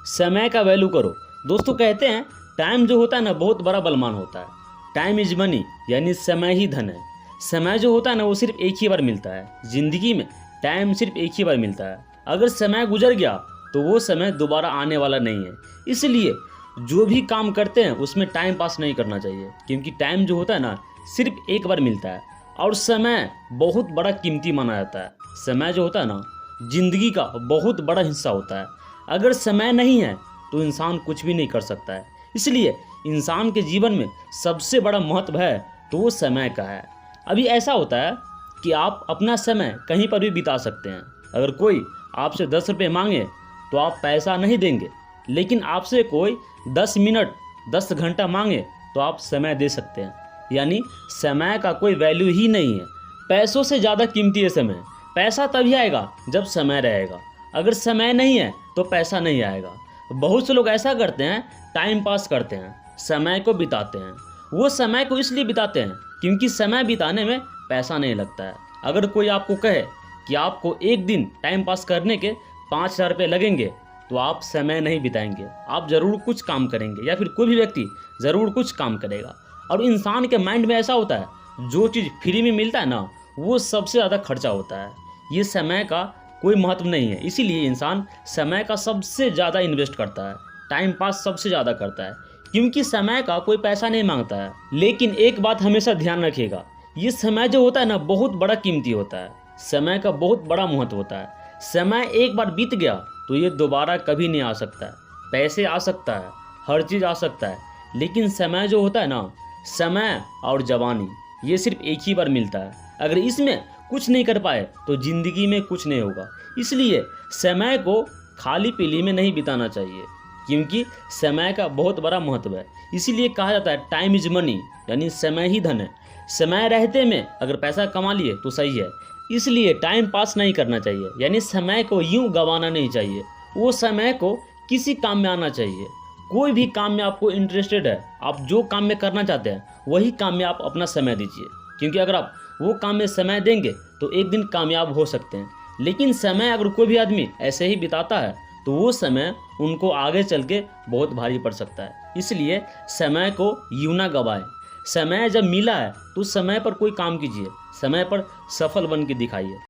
समय का वैल्यू करो। दोस्तों कहते हैं टाइम जो होता है ना बहुत बड़ा बलवान होता है। टाइम इज मनी, यानी समय ही धन है। समय जो होता है ना वो सिर्फ एक ही बार मिलता है। जिंदगी में टाइम सिर्फ एक ही बार मिलता है। अगर समय गुजर गया तो वो समय दोबारा आने वाला नहीं है। इसलिए जो भी काम करते हैं उसमें टाइम पास नहीं करना चाहिए, क्योंकि टाइम जो होता है ना सिर्फ एक बार मिलता है और समय बहुत बड़ा कीमती माना जाता है। समय जो होता है ना जिंदगी का बहुत बड़ा हिस्सा होता है। अगर समय नहीं है तो इंसान कुछ भी नहीं कर सकता है। इसलिए इंसान के जीवन में सबसे बड़ा महत्व है तो वो समय का है। अभी ऐसा होता है कि आप अपना समय कहीं पर भी बिता सकते हैं। अगर कोई आपसे 10 रुपये मांगे तो आप पैसा नहीं देंगे, लेकिन आपसे कोई 10 मिनट 10 घंटा मांगे तो आप समय दे सकते हैं। यानी समय का कोई वैल्यू ही नहीं है। पैसों से ज़्यादा कीमती है समय। पैसा तभी आएगा जब समय रहेगा। अगर समय नहीं है तो पैसा नहीं आएगा। बहुत से लोग ऐसा करते हैं, टाइम पास करते हैं, समय को बिताते हैं। वो समय को इसलिए बिताते हैं क्योंकि समय बिताने में पैसा नहीं लगता है। अगर कोई आपको कहे कि आपको एक दिन टाइम पास करने के 5,000 रुपये लगेंगे तो आप समय नहीं बिताएंगे। आप ज़रूर कुछ काम करेंगे या फिर कोई भी व्यक्ति ज़रूर कुछ काम करेगा। और इंसान के माइंड में ऐसा होता है जो चीज़ फ्री में मिलता है ना वो सबसे ज़्यादा खर्चा होता है। ये समय का कोई महत्व नहीं है। इसीलिए इंसान समय का सबसे ज़्यादा इन्वेस्ट करता है, टाइम पास सबसे ज़्यादा करता है, क्योंकि समय का कोई पैसा नहीं मांगता है। लेकिन एक बात हमेशा ध्यान रखिएगा, ये समय जो होता है ना बहुत बड़ा कीमती होता है। समय का बहुत बड़ा महत्व होता है। समय एक बार बीत गया तो ये दोबारा कभी नहीं आ सकता है। पैसे आ सकता है, हर चीज़ आ सकता है, लेकिन समय जो होता है ना, समय और जवानी ये सिर्फ एक ही बार मिलता है। अगर इसमें कुछ नहीं कर पाए तो ज़िंदगी में कुछ नहीं होगा। इसलिए समय को खाली पीली में नहीं बिताना चाहिए, क्योंकि समय का बहुत बड़ा महत्व है। इसीलिए कहा जाता है टाइम इज मनी, यानी समय ही धन है। समय रहते में अगर पैसा कमा लिए तो सही है। इसलिए टाइम पास नहीं करना चाहिए, यानी समय को यूं गंवाना नहीं चाहिए। वो समय को किसी काम में आना चाहिए। कोई भी काम में आपको इंटरेस्टेड है, आप जो काम में करना चाहते हैं वही काम में आप अपना समय दीजिए, क्योंकि अगर आप वो काम में समय देंगे तो एक दिन कामयाब हो सकते हैं। लेकिन समय अगर कोई भी आदमी ऐसे ही बिताता है तो वो समय उनको आगे चल के बहुत भारी पड़ सकता है। इसलिए समय को यूं ना गवाएं। समय जब मिला है तो समय पर कोई काम कीजिए, समय पर सफल बन के दिखाइए।